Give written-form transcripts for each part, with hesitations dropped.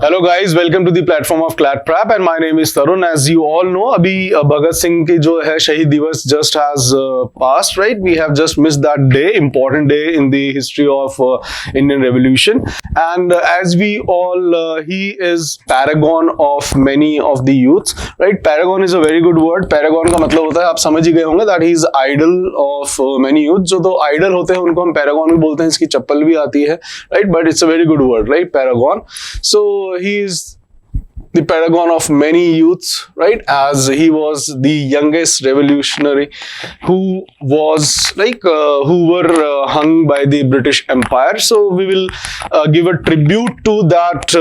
Hello guys, welcome to the platform of ClatPrep and my name is Tarun. As you all know, अभी भगत सिंह की जो है शहीद दिवस just has passed, right? We have just missed that day, important day in the history of Indian Revolution. And as we all, he is paragon of many of the youths, right? Paragon is a very good word. Paragon का मतलब होता है, आप समझ ही गए होंगे that he is idol of many youths. जो तो idol होते हैं उनको हम paragon भी बोलते हैं, इसकी चप्पल भी आती है, right? But it's a very good word, right? Paragon. So he is the paragon of many youths, right? As he was the youngest revolutionary who was who were hung by the British Empire. So we will give a tribute to that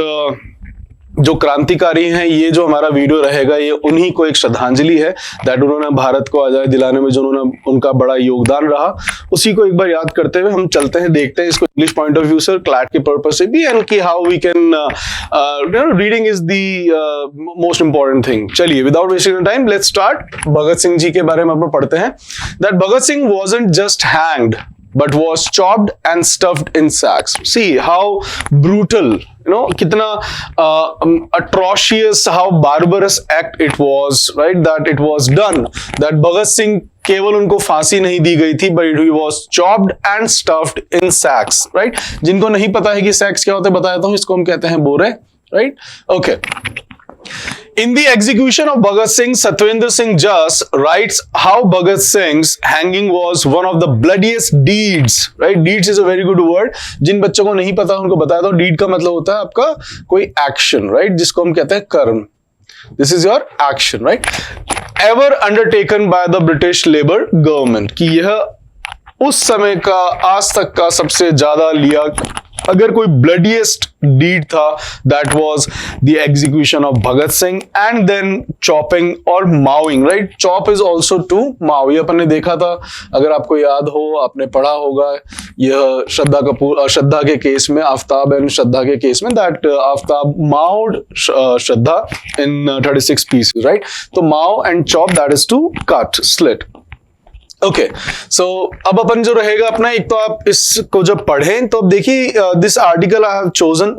जो क्रांतिकारी हैं. ये जो हमारा video रहेगा ये उन्हीं को एक श्रद्धांजलि है दैट उन्होंने भारत को आजादी दिलाने में जो उन्होंने उनका बड़ा योगदान रहा, उसी को एक बार याद करते हुए हम चलते हैं, देखते हैं इसको इंग्लिश पॉइंट ऑफ व्यू से, क्लैट के पर्पस से भी, एंड कि how we can reading is the most important thing. चलिए without wasting time let's start. Bhagat Singh ji के बारे में हम पढ़ते हैं that Bhagat Singh wasn't just hanged but was chopped and stuffed in sacks. See how brutal, kitna atrocious, how barbarous act it was, right? That it was done. That Bhagat Singh केवल उनको फांसी नहीं दी गई थी, but he was chopped and stuffed in sacks, right? जिनको नहीं पता है कि sacks क्या होते हैं बता देता हूँ, इसको हम कहते हैं बोरे, right? Okay. In the execution of Bhagat Singh, Satwinder Singh Jas writes how Bhagat Singh's hanging was one of the bloodiest deeds. Right? Deeds is a very good word. जिन बच्चों को नहीं पता उनको बताया दो. Deed का मतलब होता है आपका कोई action, right? जिसको हम कहते हैं कर्म. This is your action, right? Ever undertaken by the British Labour Government. कि यह उस समय का आज तक का सबसे ज्यादा लिया अगर कोई ब्लडीएस्ट डीड था, that was the execution of Bhagat Singh and then chopping और mauling, right? Chop is also to maul. ये अपन ने देखा था, अगर आपको याद हो, आपने पढ़ा होगा, यह श्रद्धा के केस में, आफ्ताब एंड श्रद्धा के केस में, that Aftab mauled Shraddha in 36 pieces, right? तो maul and chop that is to cut, slit. Okay, so अब अपन जो रहेगा अपना, एक तो आप इसको जब पढ़ें तो अब देखिए, this article I have chosen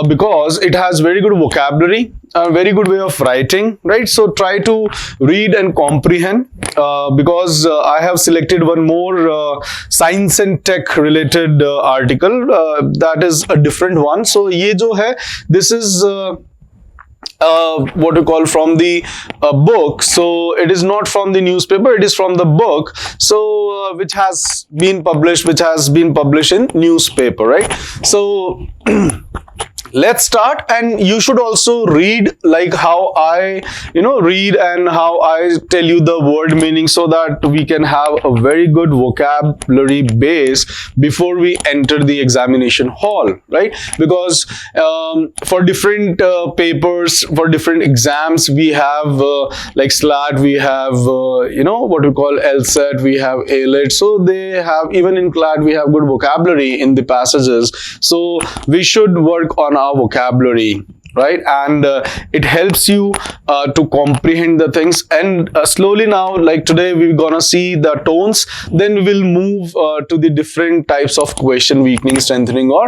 because it has very good vocabulary, very good way of writing, right? So try to read and comprehend because I have selected one more science and tech related article that is a different one. So ये जो है, this is what you call from the book. So it is not from the newspaper, it is from the book. So which has been published in newspaper, right? So let's start, and you should also read like how I read and how I tell you the word meaning, so that we can have a very good vocabulary base before we enter the examination hall, right? Because for different papers, for different exams, we have like CLAT, we have what we call LSAT, we have AILET. So they have, even in CLAT we have good vocabulary in the passages, so we should work on our vocabulary, right? And it helps you to comprehend the things, and slowly now, like today we're gonna see the tones, then we will move to the different types of question, weakening, strengthening, or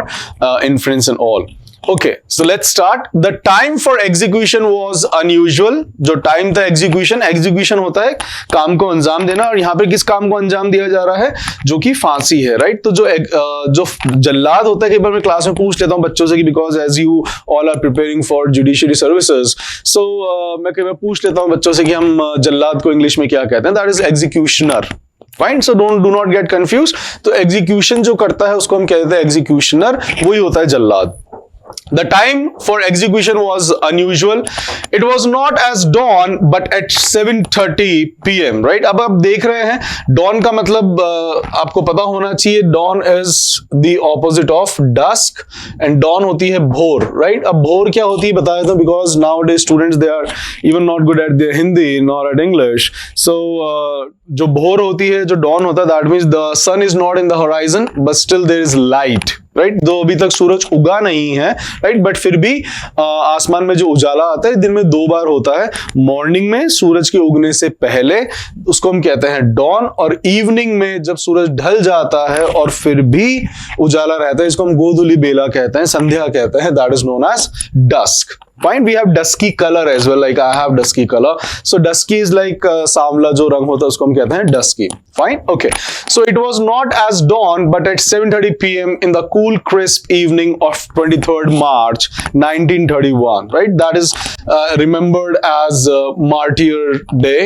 inference and all. Okay, so let's start. The time for execution was unusual. जो time था execution होता है काम को अंजाम देना, और यहाँ पे किस काम को अंजाम दिया जा रहा है, जो कि फांसी है, राइट? तो जो जल्लाद होता है, कई बार मैं क्लास में पूछ लेता हूँ बच्चों से कि because as you all are preparing for judiciary services, so मैं कई बार पूछ लेता हूँ बच्चों से कि हम जल्लाद को इंग्लिश में क्या कहते हैं. That is executioner. Fine, so do not get confuse. तो एग्जीक्यूशन जो करता है उसको हम कहते हैं एग्जीक्यूशनर, वही होता है जल्लाद. The time for execution was unusual. It was not as dawn, but at 7:30 p.m. Right? अब आप देख रहे हैं, dawn का मतलब आपको पता होना चाहिए. Dawn is the opposite of dusk, and dawn होती है भोर, right? अब भोर क्या होती है बताया था, because nowadays students they are even not good at their Hindi nor at English. So जो भोर होती है, जो dawn होता है, that means the sun is not in the horizon, but still there is light. Right, दो अभी तक सूरज उगा नहीं है, राइट, बट फिर भी आसमान में जो उजाला आता है दिन में 2 बार होता है, मॉर्निंग में सूरज के उगने से पहले, उसको हम कहते हैं डॉन, और इवनिंग में जब सूरज ढल जाता है और फिर भी उजाला रहता है, इसको हम गोधूली बेला कहते हैं, संध्या कहते हैं, that is known as dusk. Fine, we have dusky color as well, like I have dusky color. So dusky is like सांवला जो रंग होता है उसको हम कहते हैं dusky. Fine, okay. So it was not as dawn, but at 7:30 p.m. in the cool, crisp evening of 23rd March 1931. Right, that is remembered as Martyr Day.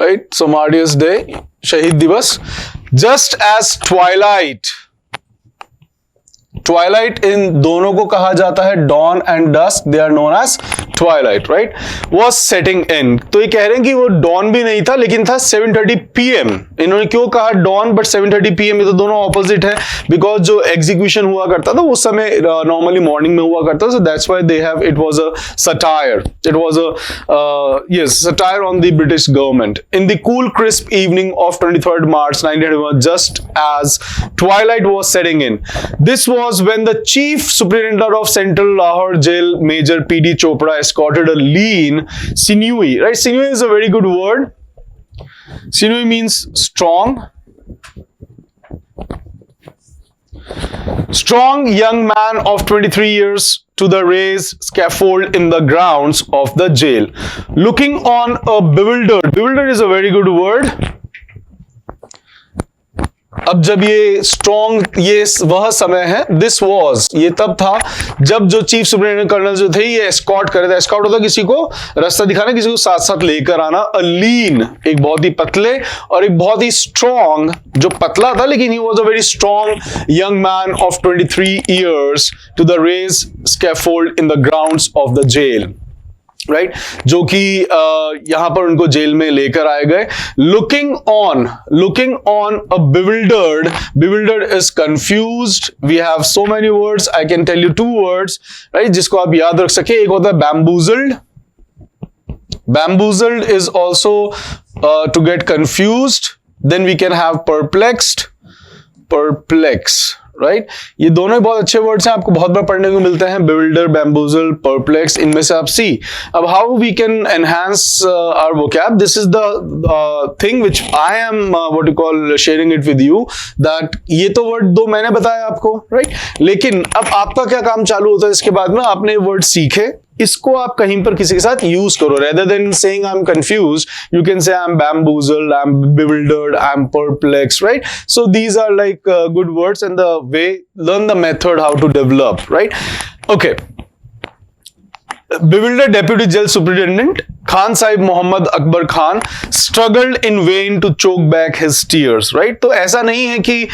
Right, so Martyrs Day, Shahid Divas. Just as twilight इन दोनों को कहा जाता है dawn and dusk, they are known as twilight, right, was setting in. तो ये कह रहे हैं कि वो dawn भी नहीं था लेकिन था 7:30 PM. इन्होंने क्यों कहा dawn but 7:30 PM? ये तो दोनों ऑपोजिट है, बिकॉज जो एग्जीक्यूशन हुआ करता था उस समय नॉर्मली मॉर्निंग में हुआ करता था, so that's why they have, it was a satire, it was a satire on the British government. In the cool crisp evening of 23rd March 1981, just as twilight was setting in, this was when the chief superintendent of Central Lahore Jail, Major P.D. Chopra, escorted a lean, sinewy, right? Sinewy is a very good word. Sinewy means strong. Strong young man of 23 years to the raised scaffold in the grounds of the jail. Looking on a bewildered is a very good word. अब जब ये strong, ये वह समय है, this was, ये तब था जब जो चीफ सुपरिटेंडेंट कर्नल जो थे ये एस्कॉर्ट करे थे. एस्कॉर्ट होता किसी को रास्ता दिखाना, किसी को साथ साथ लेकर आना. अ लीन, एक बहुत ही पतले, और एक बहुत ही स्ट्रॉन्ग, जो पतला था लेकिन he was a very strong young man of 23 years to the raised scaffold in the grounds of the jail. Right, जो कि यहां पर उनको जेल में लेकर आए गए. Looking on a bewildered is confused. We have so many words. I can tell you 2 words, right, जिसको आप याद रख सके. एक होता है bamboozled is also to get confused. Then we can have perplex, right, ये दोनों ही बहुत अच्छे वर्ड्स हैं, आपको बहुत बार पढ़ने को मिलते हैं. bewilder, bamboozle, perplex, इनमें से आप सी. अब how we can enhance our vocab, this is the thing which I am what you call sharing it with you, that ये तो वर्ड 2 मैंने बताया आपको, राइट, लेकिन अब आपका क्या काम चालू होता है इसके बाद में, आपने वर्ड सीखे, इसको आप कहीं पर किसी के साथ यूज करो. rather than saying I'm confused, you can say I'm bamboozled, I'm bewildered, I'm perplexed, right? So these are like good words, and the way, learn the method how to develop, right? Okay. Bewildered Deputy Jail Superintendent Khan Sahib Mohammad Akbar Khan struggled in vain to choke back his tears, right? तो ऐसा नहीं है कि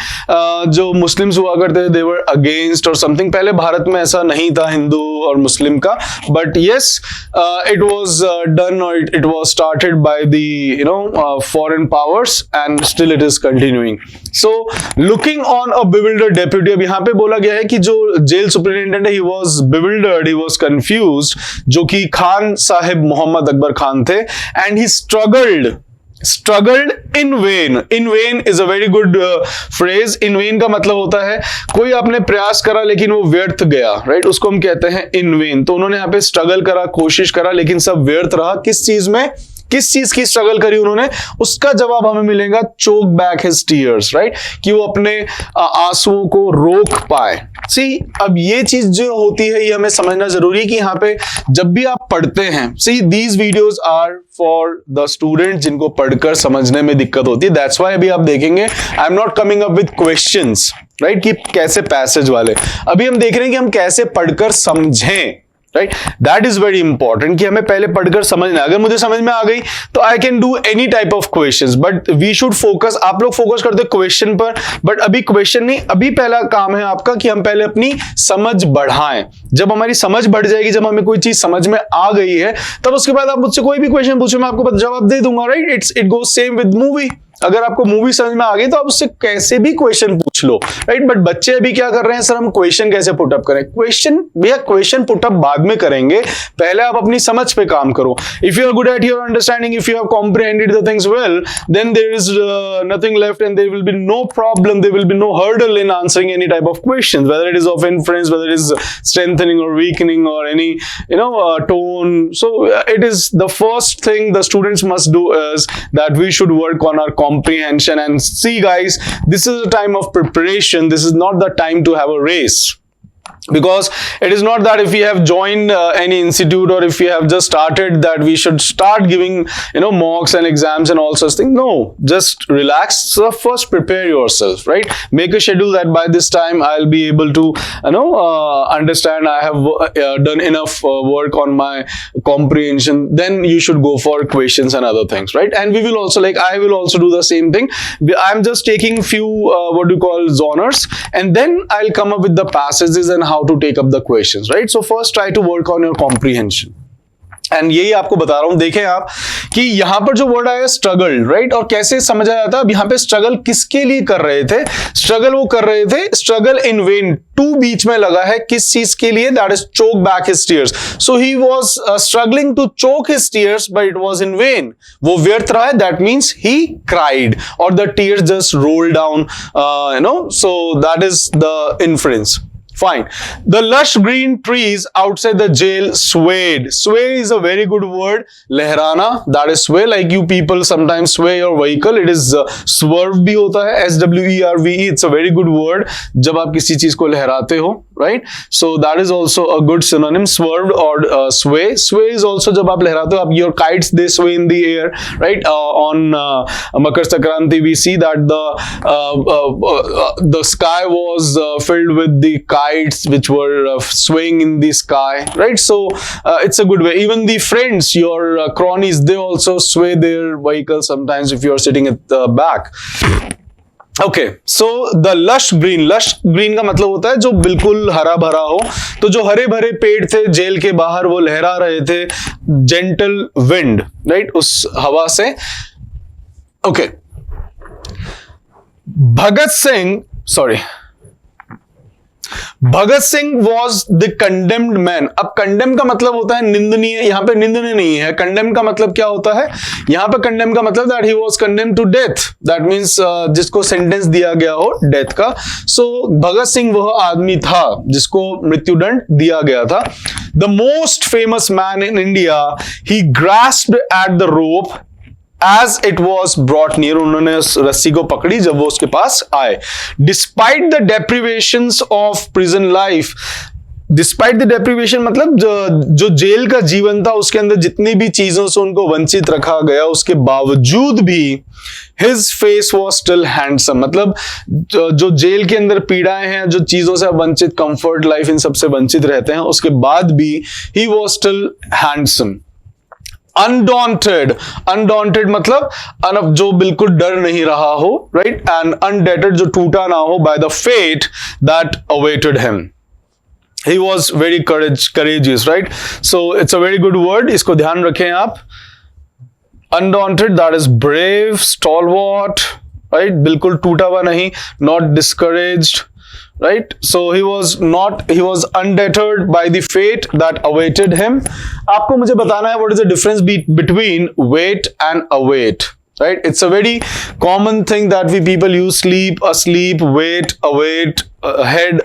जो Muslims हुआ करते थे they were against or something. पहले भारत में ऐसा नहीं था हिंदू और मुस्लिम का, but yes, it was done, or it was started by the foreign powers, and still it is continuing. So looking on a bewildered deputy, अब यहाँ पे बोला गया है कि जो जेल सुपरिटेंडेंट है he was bewildered, he was confused, जो कि खान साहिब मोहम्मद अकबर खान थे, and he struggled in vain. In vain is a very good phrase. In vain का मतलब होता है कोई आपने प्रयास करा लेकिन वो व्यर्थ गया, राइट, उसको हम कहते हैं in vain. तो उन्होंने यहाँ पे स्ट्रगल करा, कोशिश करा, लेकिन सब व्यर्थ रहा. किस चीज में, किस चीज की स्ट्रगल करी उन्होंने, उसका जवाब हमें मिलेगा चोक बैक हिज टीयर्स, राइट, कि वो अपने आंसुओं को रोक पाए. सी, अब ये चीज जो होती है ये हमें समझना जरूरी है कि यहाँ पे जब भी आप पढ़ते हैं, see these videos are for the student जिनको पढ़कर समझने में दिक्कत होती है. दैट्स व्हाई अभी आप देखेंगे I am not coming up with questions, right, कि कैसे पैसेज वाले. अभी हम देख रहे हैं कि हम कैसे पढ़कर समझें, right, that is very important, कि हमें पहले पढ़कर समझना. अगर मुझे समझ में आ गई तो I can do any type of questions, but we should focus. आप लोग फोकस करते क्वेश्चन पर, बट अभी क्वेश्चन नहीं, अभी पहला काम है आपका कि हम पहले अपनी समझ बढ़ाएं. जब हमारी समझ बढ़ जाएगी, जब हमें कोई चीज समझ में आ गई है, तब उसके बाद आप मुझसे कोई भी क्वेश्चन पूछो, मैं आपको जवाब दे दूंगा, right. It goes same with movie. अगर आपको मूवी समझ में आ गई तो आप उससे कैसे भी क्वेश्चन पूछ लो, राइट। बट बच्चे अभी क्या कर रहे हैं, सर हम क्वेश्चन कैसे पुटअप करें? क्वेश्चन भैया क्वेश्चन पुटअप बाद में करेंगे, पहले आप अपनी समझ पे काम करो। If you are good at your understanding, if you have comprehended the things well, then there is nothing left and there will be no problem, there will be no hurdle in answering any type of question, whether it is of inference, whether it is strengthening or weakening or any tone. So it is the first thing the students must do is that we should work on our comprehension. And see guys, this is a time of preparation, this is not the time to have a race, because it is not that if we have joined any institute or if we have just started that we should start giving mocks and exams and all such things. No, just relax. So first prepare yourself, right? Make a schedule that by this time I'll be able to understand, I have done enough work on my comprehension. Then you should go for questions and other things, right? And we will also, like I will also do the same thing. I'm just taking few what do you call zoners, and then I'll come up with the passages and how to take up the questions, right? So first try to work on your comprehension. And यही आपको बता रहा हूं, देखें आप कि यहां पर जो वर्ड आया स्ट्रगल, राइट, और कैसे समझा जाता है। अब यहां पे स्ट्रगल किसके लिए कर रहे थे? स्ट्रगल वो कर रहे थे, स्ट्रगल इन वेन, टू बीच में लगा है, किस चीज के लिए? That is choke back his tears. So he was struggling to choke his tears but it was in vain, वो व्यर्थ रहा है, दैट मींस ही क्राइड और the tears just roll down, so that is the inference. Fine. The lush green trees outside the jail swayed. Sway is a very good word. Lehrana, that is sway. Like you people sometimes sway your vehicle. It is swerve भी होता है. SWERVE. It's a very good word. जब आप किसी चीज को लहराते हो, right? So that is also a good synonym. Swerved or sway. Sway is also जब आप लहराते हो. आप your kites they sway in the air, right? On Makar Sankranti we see that the sky was filled with the kites which were swaying in the sky, right? So it's a good way. Even the friends, your cronies, they also sway their vehicle sometimes if you are sitting at the back. Okay, so the lush green का मतलब होता है जो बिल्कुल हरा भरा हो। तो जो हरे भरे पेड़ थे जेल के बाहर वो लहरा रहे थे gentle wind, right? उस हवा से। Okay, Bhagat Singh was the condemned man. अब कंडेम का मतलब होता है निंदनीय, यहां पे निंदनीय नहीं है। कंडेम का मतलब क्या होता है? यहां पे कंडेम का मतलब that he was condemn to death, that means जिसको सेंटेंस दिया गया हो डेथ का। सो भगत सिंह वह आदमी था जिसको मृत्युदंड दिया गया था। The most famous man in India, he grasped at the rope as it was brought near, उन्होंने उस रस्सी को पकड़ी जब वो उसके पास आए। Despite the deprivations of prison life, despite the deprivation मतलब जो जेल का जीवन था उसके अंदर जितनी भी चीजों से उनको वंचित रखा गया उसके बावजूद भी his face was still handsome. मतलब जो जेल के अंदर पीड़ाएं हैं, जो चीजों से वंचित, कंफर्ट लाइफ, इन सबसे वंचित रहते हैं, उसके बाद भी he was still handsome. Undaunted मतलब जो बिल्कुल डर नहीं रहा हो, राइट, एंड अनडेटेड जो टूटा ना हो by the fate that awaited him. He was very courageous, right? So it's a very good word. इसको ध्यान रखें आप। Undaunted, that is brave, stalwart, right? बिल्कुल टूटा हुआ नहीं, not discouraged, right? So he was undeterred by the fate that awaited him. आपको मुझे बताना है what is the difference between wait and await. Right? It's a very common thing that we people use: sleep, asleep, wait, await, ahead,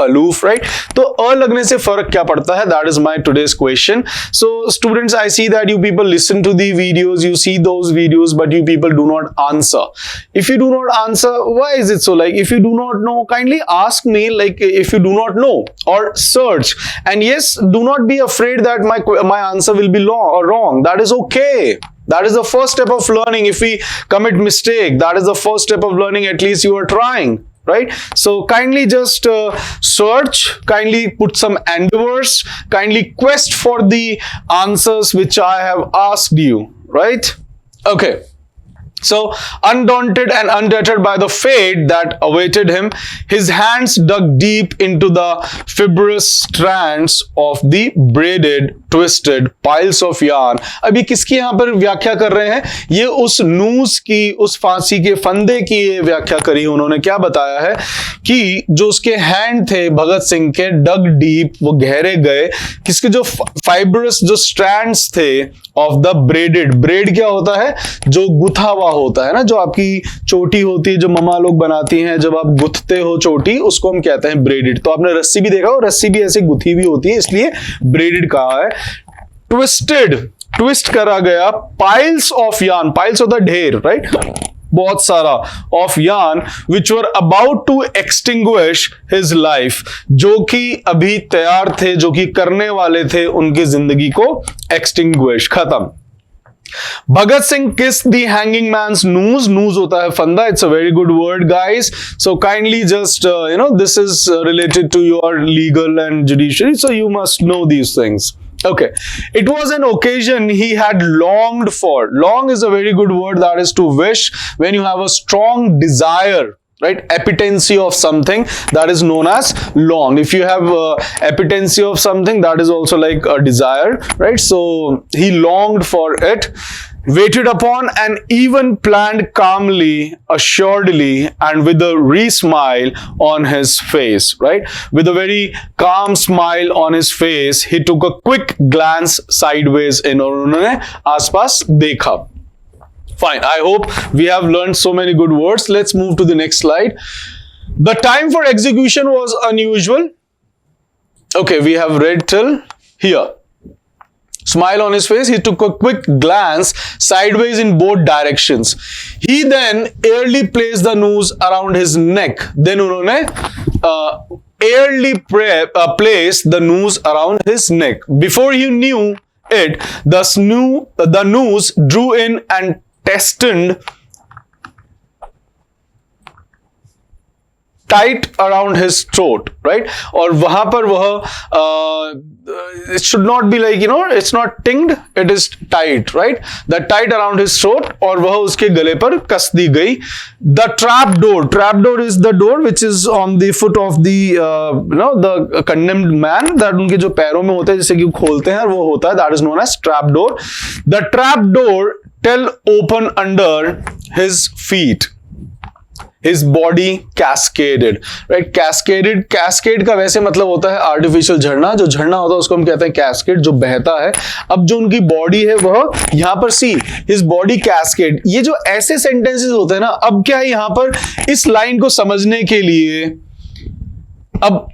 aloof, right? तो अ लगने से फर्क क्या पड़ता है? That is my today's question. So students, I see that you people listen to the videos, you see those videos, but you people do not answer. If you do not answer, why is it so? Like, if you do not know, kindly ask me, like, if you do not know, or search. And yes, do not be afraid that my answer will be wrong. That is okay. That is the first step of learning. If we commit mistake, that is the first step of learning. At least you are trying, right? So kindly just search, kindly put some endeavors, kindly quest for the answers which I have asked you, right? Okay. So, undaunted and undeterred by the fate that awaited him, his hands dug deep into the fibrous strands of the braided, twisted piles of yarn. अभी किसकी यहां पर व्याख्या कर रहे हैं? ये उस नूस की, उस फांसी के फंदे की ये व्याख्या करी। उन्होंने क्या बताया है कि जो उसके हैंड थे भगत सिंह के, डग डीप, वो गहरे गए, किसके जो फाइब्रस जो स्ट्रैंड्स थे ऑफ द ब्रेडेड, ब्रेड क्या होता है? जो गुथा हुआ होता है ना, जो आपकी चोटी होती है, जो ममा लोग बनाती हैं, जब आप गुथते हो चोटी, उसको हम कहते हैं ब्रेडेड। तो आपने रस्सी भी देखा हो, रस्सी भी ऐसे गुथी हुई होती है, इसलिए ब्रेडेड कहा है। ट्विस्टेड, ट्विस्ट करा गया, पाइल्स ऑफ यार्न, पाइल्स होता है ढेर, राइट, बहुत सारा, of yarn which were about to extinguish his life, जो कि अभी तैयार थे, जो कि करने वाले थे उनकी जिंदगी को एक्सटिंग्विश, खत्म। Bhagat Singh kissed the hanging man's noose. Noose होता है फंदा. It's a very good word, guys. So kindly just this is related to your legal and judiciary, so you must know these things. Okay, it was an occasion he had longed for. Long is a very good word, that is to wish. When you have a strong desire, right, appetency of something, that is known as long. If you have appetency of something, that is also like a desire, right? So he longed for it, waited upon, and even planned calmly, assuredly, and with a re-smile on his face, right? With a very calm smile on his face, he took a quick glance sideways in, और उन्होंने आसपास देखा। Fine. I hope we have learned so many good words. Let's move to the next slide. The time for execution was unusual. Okay, we have read till here. Smile on his face. He took a quick glance sideways in both directions. He then airily placed the noose around his neck. Then उन्होंने airily placed the noose around his neck. Before he knew it, the noose drew in and tested tight around his throat, right? और वहां पर वह it should not be like, it's not tinged, it is tight, right? The tight around his throat, और वह उसके गले पर कस दी गई। The trap door is the door which is on the foot of the the condemned man, that उनके जो पैरों में होते हैं, जैसे कि खोलते हैं, वो होता है, that is known as trap door. The trap door fell open under his feet. His body cascaded, right? Cascade का वैसे मतलब होता है आर्टिफिशियल झरना, जो झरना होता है उसको हम कहते हैं कैस्केड, जो बहता है। अब जो उनकी बॉडी है वह यहां पर सी, हिज बॉडी कैस्केड, ये जो ऐसे सेंटेंसेस होते हैं ना, अब क्या है यहां पर इस लाइन को समझने के लिए, अब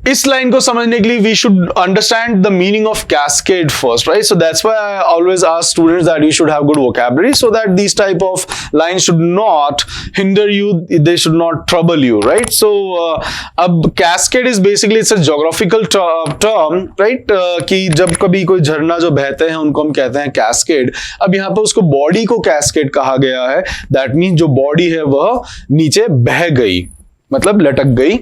इस लाइन को समझने के लिए we should understand the meaning of cascade first, right? So that's why I always ask students that you should have good vocabulary, so that this type of line should not hinder you, they should not trouble you, right? So अब cascade is basically it's a geographical term, right? कि जब कभी कोई झरना जो बहते हैं उनको हम कहते हैं कैस्केड। अब यहाँ पर उसको बॉडी को कैस्केड कहा गया है, दैट मीन जो बॉडी है वह नीचे बह गई, मतलब लटक गई।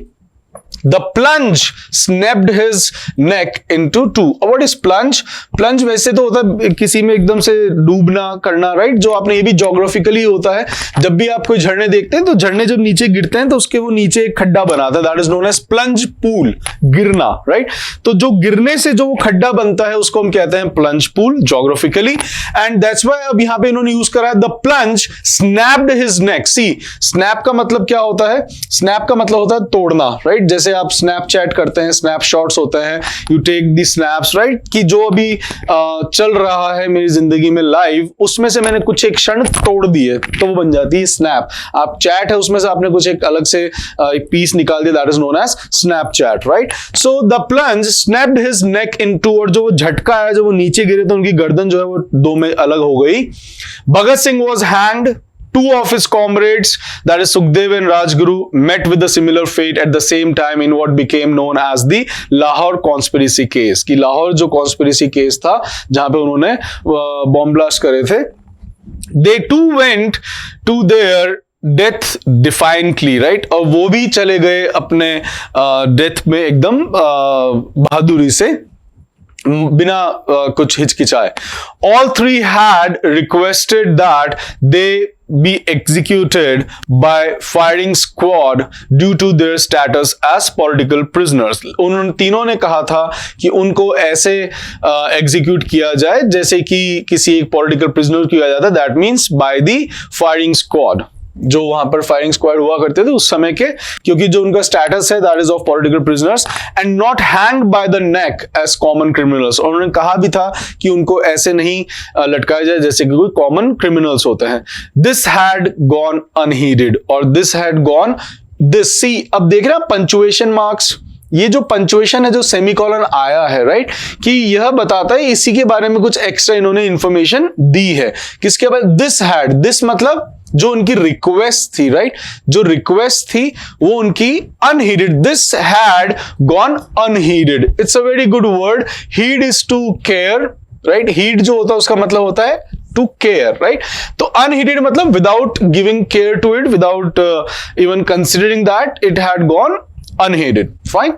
The plunge snapped his neck into two. What is plunge? Plunge वैसे तो होता है किसी में एकदम से डूबना करना, राइट? जो आपने, ये भी जोग्राफिकली होता है, जब भी आप कोई झरने देखते हैं तो झरने जब नीचे गिरते हैं तो उसके वो नीचे एक खड्डा बनाता है, that is known as plunge pool, गिरना, राइट? तो जो गिरने से जो वो खड्डा बनता है उसको हम कहते हैं plunge pool geographically, and that's why अब यहाँ पे इन्होंने यूज करा है the plunge snapped his neck. See, snap का मतलब क्या होता है? स्नैप का मतलब होता है तोड़ना, राइट? जैसे आप स्नैपचैट करते हैं, स्नैपशॉट्स होते हैं, you take the snaps, right? कि जो अभी चल रहा है मेरी जिंदगी में लाइव, उसमें से मैंने कुछ एक क्षण तोड़ दिए तो वो बन जाती है स्नैप। आप चैट है उसमें से आपने कुछ एक अलग से एक पीस निकाल दिया, that is known as Snapchat, right? So the plunge snapped his neck in two, और जो वो झटका है, जो वो नीचे गिरे तो उनकी गर्दन जो है वो दो में अलग हो गई। Bhagat Singh was hanged. Two of his comrades, that is Sukhdev and Rajguru, met with a similar fate at the same time in what became known as the Lahore conspiracy case. कि लाहौर जो conspiracy case था जहां पे उन्होंने bomb blast करे थे, they too went to their death defiantly, right? और वो भी चले गए अपने डेथ में एकदम बहादुरी से। बिना कुछ हिचकिचाए. All three had requested that they be executed by firing squad due to their status as political prisoners. उन तीनों ने कहा था कि उनको ऐसे एग्जीक्यूट किया जाए जैसे कि किसी एक पॉलिटिकल प्रिजनर किया जाता है. That means by the firing squad. जो वहां पर फायरिंग स्क्वाड हुआ करते थे उस समय के, क्योंकि जो उनका स्टेटस है that is of political prisoners and not hanged by the neck as common criminals. और उन्होंने कहा भी था कि उनको ऐसे नहीं लटकाया जाए जैसे कि कोई कॉमन क्रिमिनल्स होते हैं. दिस हैड गॉन अनहीडेड और दिस हैड गॉन दिस. सी अब देख रहे हैं पंचुएशन मार्क्स. ये जो पंचुएशन है, जो सेमीकोलन आया है, राइट, कि यह बताता है इसी के बारे में कुछ एक्स्ट्रा इन्होंने इंफॉर्मेशन दी है. किसके बाद दिस हैड, दिस मतलब जो उनकी रिक्वेस्ट थी, राइट, जो रिक्वेस्ट थी वो उनकी unheeded. This had gone unheeded. It's a very good word. Heed is to care, right. Heed जो होता है उसका मतलब होता है टू केयर, राइट. तो अनहीडेड मतलब without giving care to it, without even considering that it had gone unheeded. Fine.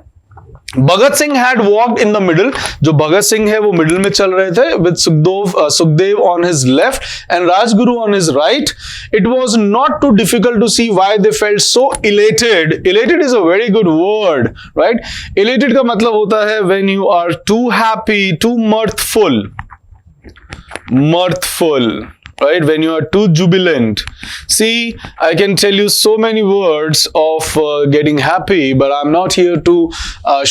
Bhagat Singh had walked in the middle. जो भगत सिंह है वो मिडल में चल रहे थे with Sukhdev on his left and Rajguru on his right. It was not too difficult to see why they felt so elated. Elated is a very good word, right. Elated का मतलब होता है when you are too happy, too mirthful, right, when you are too jubilant. See, I can tell you so many words of getting happy, but I'm not here to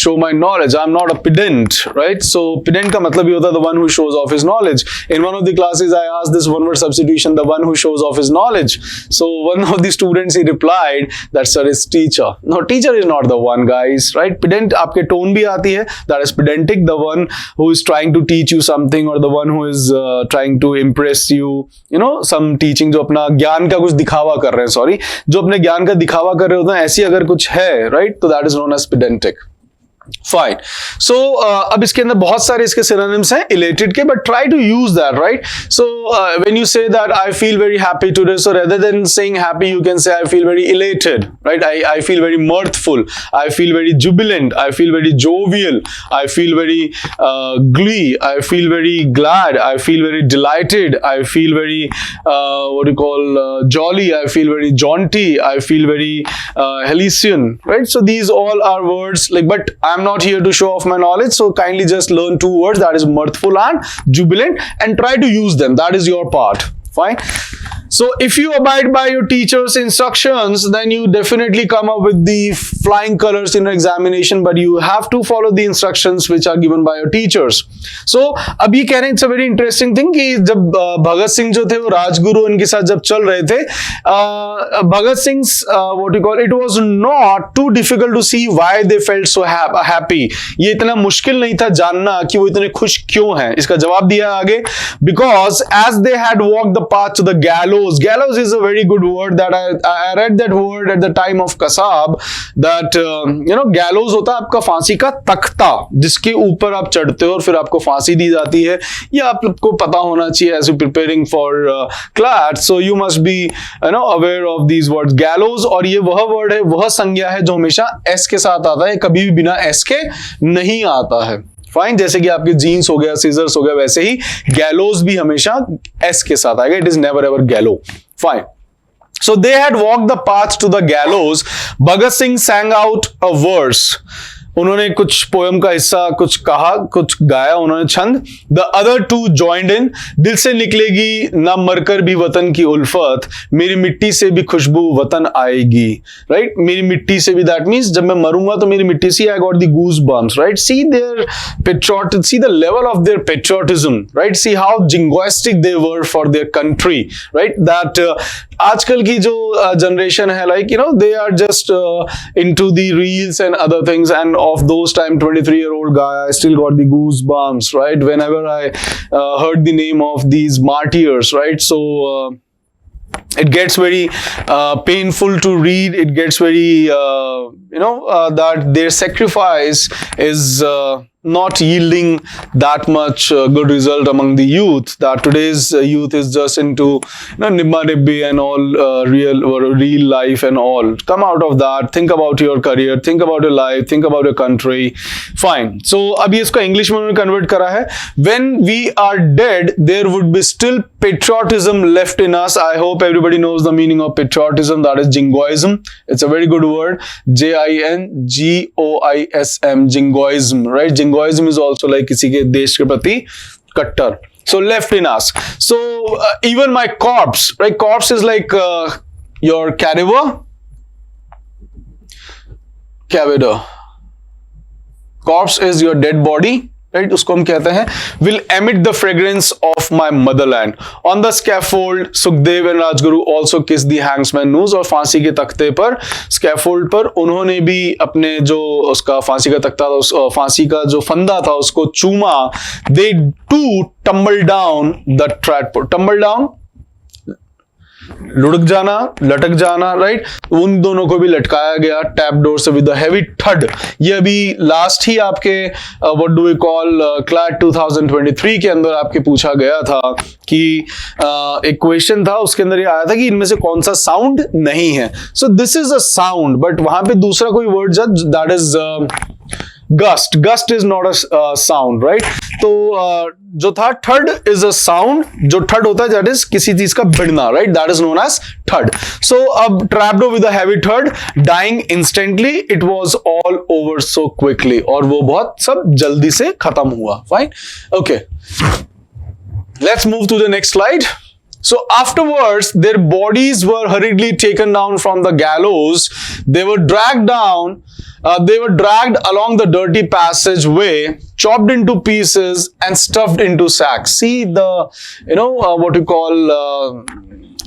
show my knowledge. I'm not a pedant, right? So pedant ka matlab hi hota है the one who shows off his knowledge. In one of the classes I asked this one word substitution, the one who shows off his knowledge. So one of the students he replied that sir is teacher. No, teacher is not the one, guys, right? Pedant आपके tone भी आती है, that is pedantic, the one who is trying to teach you something or the one who is trying to impress you. You know, some teaching, जो अपना ज्ञान का कुछ दिखावा कर रहे हैं, सॉरी, जो अपने ज्ञान का दिखावा कर रहे होते हैं, ऐसी अगर कुछ है, राइट, तो that is known as pedantic. Fine. So अब इसके अंदर बहुत सारे इसके सिनोनिम्स हैं इलेटेड के, but try to use that, right. So when you say that I feel very happy today, so rather than saying happy you can say I feel very elated, right. I feel very mirthful, I feel very jubilant, I feel very jovial, I feel very glee, I feel very glad, I feel very delighted, I feel very what you call jolly, I feel very jaunty, I feel very halcyon, right. So these all are words like, but I'm not here to show off my knowledge, so kindly just learn two words, that is mirthful and jubilant, and try to use them. That is your part. Fine. So if you abide by your teacher's instructions, then you definitely come up with the flying colors in your examination, but you have to follow the instructions which are given by your teachers. So अब ये कह रहे हैं, it's a very interesting thing कि जब भगत सिंह जो थे वो राजगुरु उनके साथ जब चल रहे थे, Bhagat Singh what you call, it was not too difficult to see why they felt so happy. ये इतना मुश्किल नहीं था जानना कि वो इतने खुश क्यों हैं. इसका जवाब दिया आगे, because as they had walked the path to the gallows. Gallows is a very good word that I read that word at the time of Kasab, that you know, gallows होता है आपका फांसी का तख्ता, जिसके ऊपर आप चढ़ते हो और फिर आपको फांसी दी जाती है. ये आपको पता होना चाहिए as you preparing for CLAT, so you must be aware of these words. Gallows, और ये वह वर्ड है, वह संज्ञा है जो हमेशा s के साथ आता है, कभी भी बिना s के नहीं आता है. फाइन. जैसे कि आपके जीन्स हो गया, सीजर्स हो गया, वैसे ही गैलोज भी हमेशा एस के साथ आएगा. इट इज नेवर एवर गैलो. Fine. So they had walked the path to the gallows. Bhagat Singh sang out a verse. उन्होंने कुछ पोएम का हिस्सा कुछ कहा, कुछ गाया उन्होंने छंद. The other two joined in. दिल से निकलेगी ना मरकर भी वतन की उल्फत, मेरी मिट्टी से भी खुशबू वतन आएगी, राइट. मेरी मिट्टी से भी, दैट मीन्स जब मैं मरूंगा तो मेरी मिट्टी से, I got the goose bumps, right. See their patriotism, see the level of their patriotism, right. See how jingoistic they were for their country, right. That आजकल की जो जनरेशन है, like they are just into the reels and other things, and of those time 23-year-old guy, I still got the goosebumps, right, whenever I heard the name of these martyrs, right. So it gets very painful to read. It gets very that their sacrifice is not yielding that much good result among the youth, that today's youth is just into nibba nibbi and all, real life and all. Come out of that, think about your career, think about your life, think about your country. Fine. So abhi isko English mein उन्होंने convert करा है. When we are dead, there would be still patriotism left in us. I hope everybody knows the meaning of patriotism. That is jingoism. It's a very good word. Jingoism. Jingoism, right? Jingoism is also like किसी के देश के प्रति कट्टर. So left in us. So even my corpse, right? Corpse is like your cadaver. Cadaver. Corpse is your dead body. Right? उसको हम कहते हैं will emit the fragrance of my motherland. On the scaffold, Sukhdev and Rajguru also kissed the hangman's noose. और फांसी के तख्ते पर, scaffold पर उन्होंने भी अपने जो उसका फांसी का तख्ता था, उस फांसी का जो फंदा था उसको चूमा. They too tumbled down the trapdoor. Tumble down, लुढ़क जाना, लटक जाना, राइट. उन दोनों को भी लटकाया गया टैप डोर से विद द हेवी थड. ये अभी लास्ट ही आपके what do we call CLAT 2023 के अंदर आपके पूछा गया था कि एक क्वेश्चन था, उसके अंदर ये आया था कि इनमें से कौन सा साउंड नहीं है. So this is a sound, but वहां पे दूसरा कोई word that is gust. Gust is not a sound, right? तो जो था thud is a sound. जो thud होता है that is किसी चीज का भिड़ना, right? That is known as thud. So अब trapdoor with a heavy thud, dying instantly. It was all over so quickly. और वो बहुत सब जल्दी से खत्म हुआ. Fine? Okay. Let's move to the next slide. So afterwards, their bodies were hurriedly taken down from the gallows. They were dragged down. They were dragged along the dirty passageway, chopped into pieces and stuffed into sacks. See the, what you call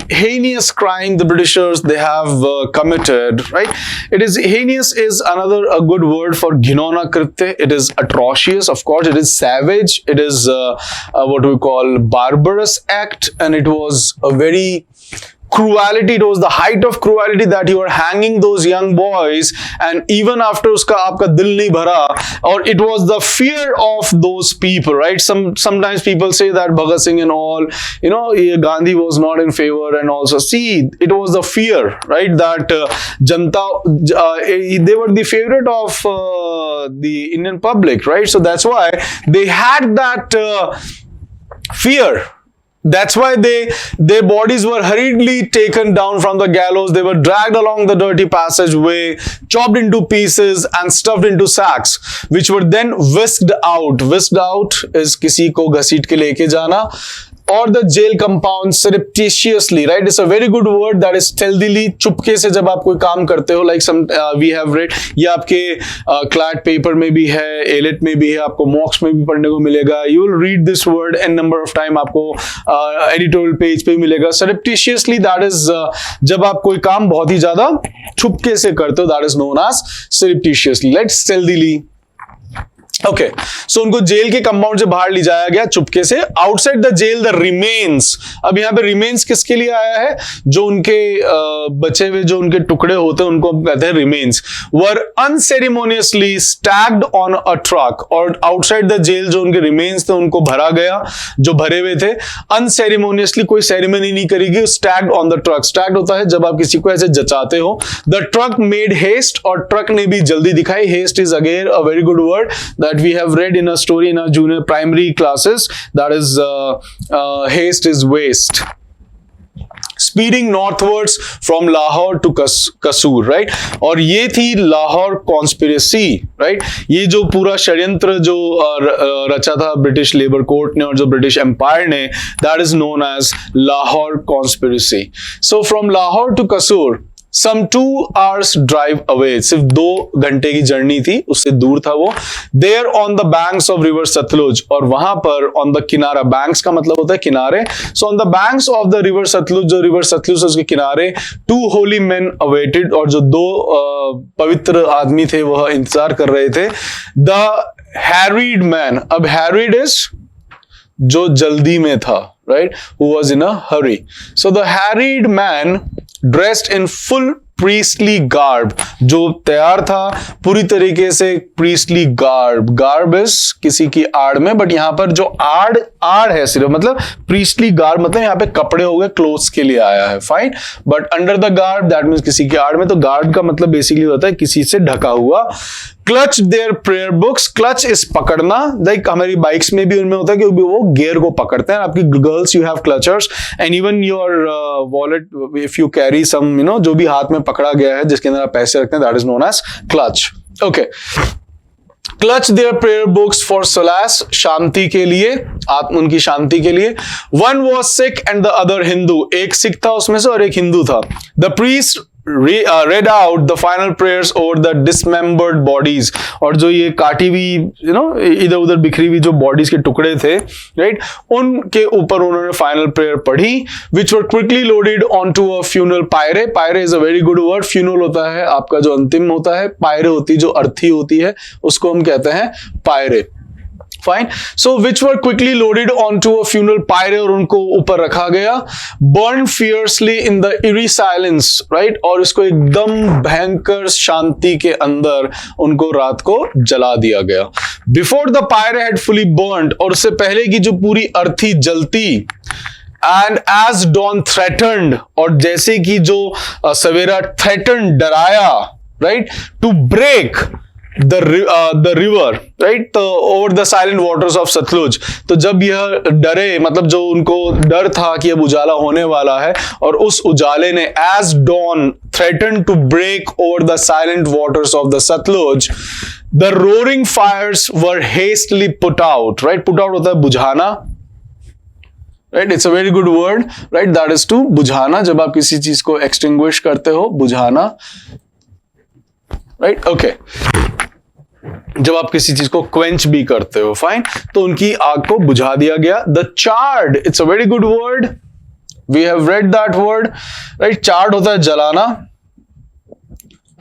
heinous crime the Britishers they have committed, right? It is heinous is another a good word for ghinona kritya. It is atrocious, of course. It is savage. It is what we call barbarous act, and it was a very cruelty. It was the height of cruelty that you are hanging those young boys, and even after uska aapka dil nahi bhara, or it was the fear of those people, right? Sometimes people say that Bhagat Singh and all, Gandhi was not in favor, and also see it was the fear, right? That Janta, they were the favorite of the Indian public, right? So that's why they had that fear. That's why their bodies were hurriedly taken down from the gallows. They were dragged along the dirty passageway, chopped into pieces and stuffed into sacks, which were then whisked out. Whisked out is किसी को घसीट के लेके जाना. Or the jail compound surreptitiously, right? It's a very good word, that is stealthily. चुपके से जब आप कोई काम करते हो, like some we have read, ये आपके CLAT paper में भी है, AILET में भी है, आपको mocks में भी पढ़ने को मिलेगा. You will read this word n number of time. आपको editorial page पे भी मिलेगा. Surreptitiously, that is जब आप कोई काम बहुत ही ज्यादा छुपके से करते हो, that is known as surreptitiously, right? Stealthily. Okay, so उनको जेल के कंपाउंड से बाहर ले जाया गया चुपके से. Outside the jail the remains. अब यहाँ पे रिमेन्स किसके लिए आया है? जो उनके बचे हुए जो उनके टुकड़े होते हैं उनको कहते हैं remains. Were unceremoniously stacked on a truck. और आउटसाइड द जेल जो उनके रिमेन्स थे उनको भरा गया, जो भरे हुए थे. अनसेरेमोनियसली, कोई सेरेमनी नहीं करेगी. Stacked on the truck. Stacked होता है जब आप किसी को ऐसे जचाते हो. The truck made haste. और ट्रक ने भी जल्दी दिखाई. Haste is again a very good word that we have read in a story in our junior primary classes. That is haste is waste. Speeding northwards from Lahore to Kasur, right? और ये थी Lahore conspiracy, right? ये जो पूरा षड्यंत्र जो रचा था ब्रिटिश लेबर कोर्ट ने और जो ब्रिटिश एम्पायर ने, that is known as Lahore conspiracy. So from Lahore to Kasur, some 2 hours drive away. सिर्फ 2 घंटे की जर्नी थी, उससे दूर था वो. There on the banks of river Satluj. और वहां पर on the किनारा, banks का मतलब होता है किनारे. So on the banks of the river Satluj, जो river Satluj उसके किनारे 2 holy men awaited. और जो 2 पवित्र आदमी थे वह इंतजार कर रहे थे. The harried man. अब harried is जो जल्दी में था, right? Who was in a hurry. So the harried man dressed in full priestly garb, जो तैयार था पूरी तरीके से priestly garb, garb is किसी की आड़ में, बट यहाँ पर जो आड़ है सिर्फ, मतलब priestly garb मतलब यहाँ पे कपड़े हो गए, clothes के लिए आया है, fine, but under the garb that means किसी की आड़ में, तो garb का मतलब बेसिकली होता है किसी से ढका हुआ। Clutch their prayer books, clutch is पकड़ना, लाइक हमारी बाइक्स में भी उनमें होता है कि वो गियर को पकड़ते हैं। आपकी girls you have clutchers and even your wallet if you carry some जो भी हाथ में पकड़ा गया है जिसके अंदर आप पैसे रखते हैं, that is known as clutch. Okay, clutch their prayer books for solace, शांति के लिए, उनकी शांति के लिए। One was Sikh and the other Hindu, एक सिख था उसमें से और एक हिंदू था। The priest read out the final prayers over the dismembered bodies, और जो ये काटी हुई इधर उधर बिखरी हुई जो बॉडीज के टुकड़े थे, राइट, उनके ऊपर उन्होंने फाइनल प्रेयर पढ़ी, which were quickly loaded onto a funeral pyre. Pyre is a very good word. funeral होता है आपका जो अंतिम होता है, pyre होती है जो अर्थी होती है, उसको हम कहते हैं pyre. Fine. So which were quickly loaded onto a funeral pyre, और उनको ऊपर रखा गया। Burned fiercely in the eerie silence, right? और इसको एकदम भयंकर शांति के अंदर उनको रात को जला दिया गया। Before the pyre had fully burned, और उससे पहले की जो पूरी अर्थी जलती, and as dawn threatened, और जैसे कि जो सवेरा threatened डराया, right, to break the river, right, तो over the silent waters of Sutlej, तो जब यह डरे, मतलब जो उनको डर था कि अब उजाला होने वाला है, और उस उजाले ने as dawn threatened to break over the silent waters of the Sutlej, the roaring fires were hastily put out, right, put out होता है बुझाना, right, it's a very good word, right, that is to बुझाना, जब आप किसी चीज को extinguish करते हो, बुझाना, राइट, ओके, जब आप किसी चीज को क्वेंच भी करते हो, फाइन, तो उनकी आग को बुझा दिया गया। The charred, it's a very good word, we have read that word, right, charred होता है जलाना,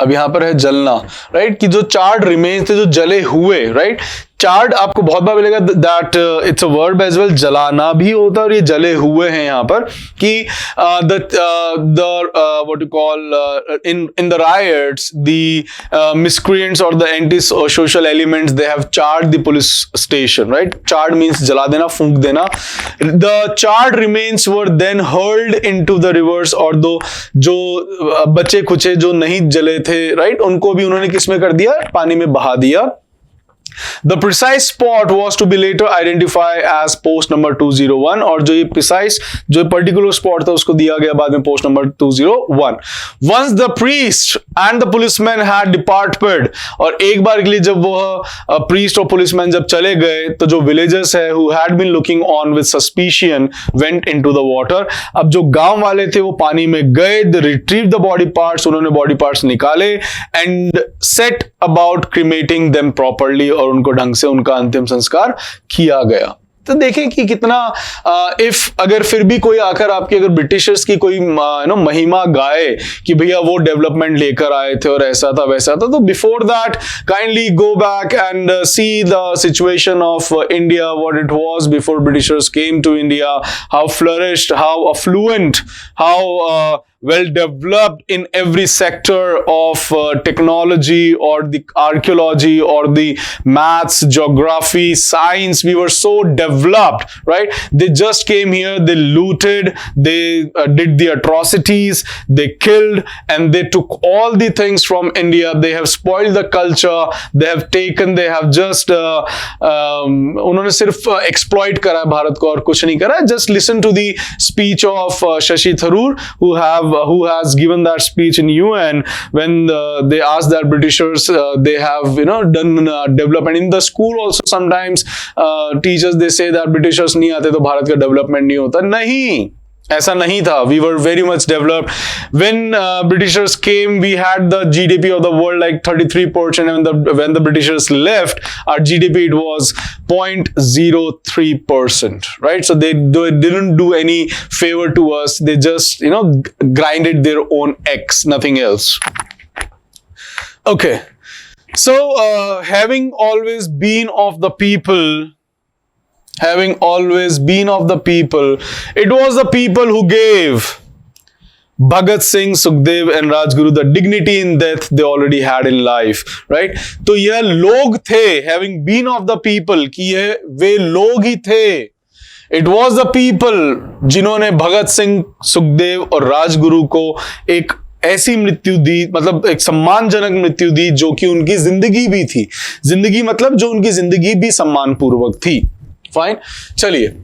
अब यहां पर है जलना, राइट, कि जो चार्ड रिमेन्स थे, जो जले हुए, राइट, चार्ड आपको बहुत बार मिलेगा that it's a verb as well, जलाना भी होता है, और ये जले हुए हैं यहां पर, कि the what you call in the riots the miscreants और the anti social elements they have charred the police station, right, charred means जला देना, फूंक देना। The charred remains were then hurled into the rivers, और दो जो बचे खुचे जो नहीं जले थे, राइट, उनको भी उन्होंने किसमें कर दिया, पानी में बहा दिया। The precise spot was to be later identified as post number 201, और जो ये precise जो particular spot था उसको दिया गया बाद में post number 201. Once the priest and the policeman had departed, और एक बार के लिए जब वो priest और policeman जब चले गए, तो जो villagers है who had been looking on with suspicion went into the water. अब जो गांव वाले थे वो पानी में गए, they retrieved the body parts, उन्होंने body parts निकाले and set about cremating them properly, और उनको ढंग से उनका अंतिम संस्कार किया गया। तो देखें कि कितना इफ अगर फिर भी कोई आकर आपकी अगर ब्रिटिशर्स की कोई महिमा गाए कि भैया वो डेवलपमेंट लेकर आए थे और ऐसा था वैसा था, तो before that kindly go back and see the situation of India, what it was before Britishers came to India, how flourished, how affluent, how well developed in every sector of technology or the archaeology or the maths, geography, science. We were so developed, right? They just came here, they looted, they did the atrocities, they killed, and they took all the things from India. They have spoiled the culture, they have taken, they have just उन्होंने सिर्फ exploit करा है भारत को और कुछ नहीं करा। Just listen to the speech of Shashi Tharoor, who has given that speech in UN when they asked that Britishers they have done development in the school also. Sometimes teachers they say that Britishers नहीं आते तो भारत का development नहीं होता। नहीं, ऐसा नहीं था। We were very much developed. When Britishers came, we had the GDP of the world like 33%, and when the Britishers left, our GDP it was 0.03%, right? So they didn't do any favor to us. They just grinded their own eggs, nothing else. Okay, so having always been of the people, it was the people who gave. Bhagat Singh, Sukhdev and Rajguru, the dignity in death they already had in life, right? तो यह लोग थे, having been of the people, कि ये वे लोग ही थे. It was the people जिन्होंने भगत सिंह, सुखदेव और राजगुरु को एक ऐसी मृत्यु दी, मतलब एक सम्मानजनक मृत्यु दी जो कि उनकी जिंदगी भी थी. जिंदगी मतलब जो उनकी जिंदगी भी सम्मानपूर्वक थी. फाइन, चलिए.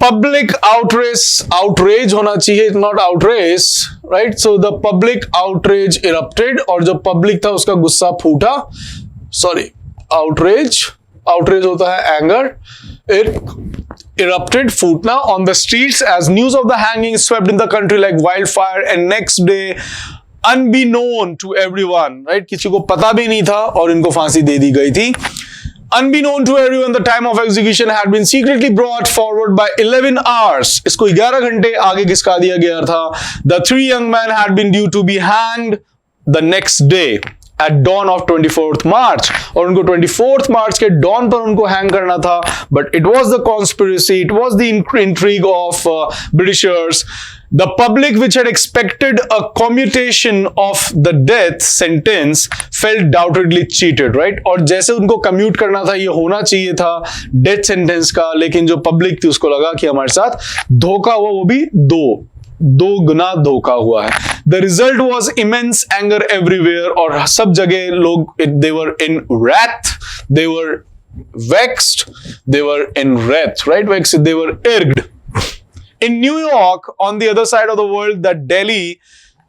पब्लिक आउटरेज होना चाहिए, not outrage, right? So the public outrage erupted, और जो पब्लिक था उसका गुस्सा फूटा. सॉरी, आउटरेज होता है anger. It erupted, फूटना, on the streets as news of the hanging swept in the country like wildfire, and next day unbeknown to everyone, right? किसी को पता भी नहीं था और इनको फांसी दे दी गई थी. Unbeknown to everyone, the time of execution had been secretly brought forward by 11 hours. इसको 11 घंटे आगे खिसका दिया गया था. The three young men had been due to be hanged the next day at dawn of 24th March. और उनको 24th March के dawn पर उनको hang करना था. But it was the conspiracy, it was the intrigue of Britishers. The public, which had expected a commutation of the death sentence, felt doubtedly cheated, right? और जैसे उनको commute करना था, ये होना चाहिए था death sentence का, लेकिन जो public थी उसको लगा कि हमारे साथ धोखा हुआ, वो भी दो गुना धोखा हुआ है. The result was immense anger everywhere, और सब जगह लोग, they were in wrath, they were vexed, they were in wrath, right? Vexed, they were irked. In New York, on the other side of the world, that Delhi,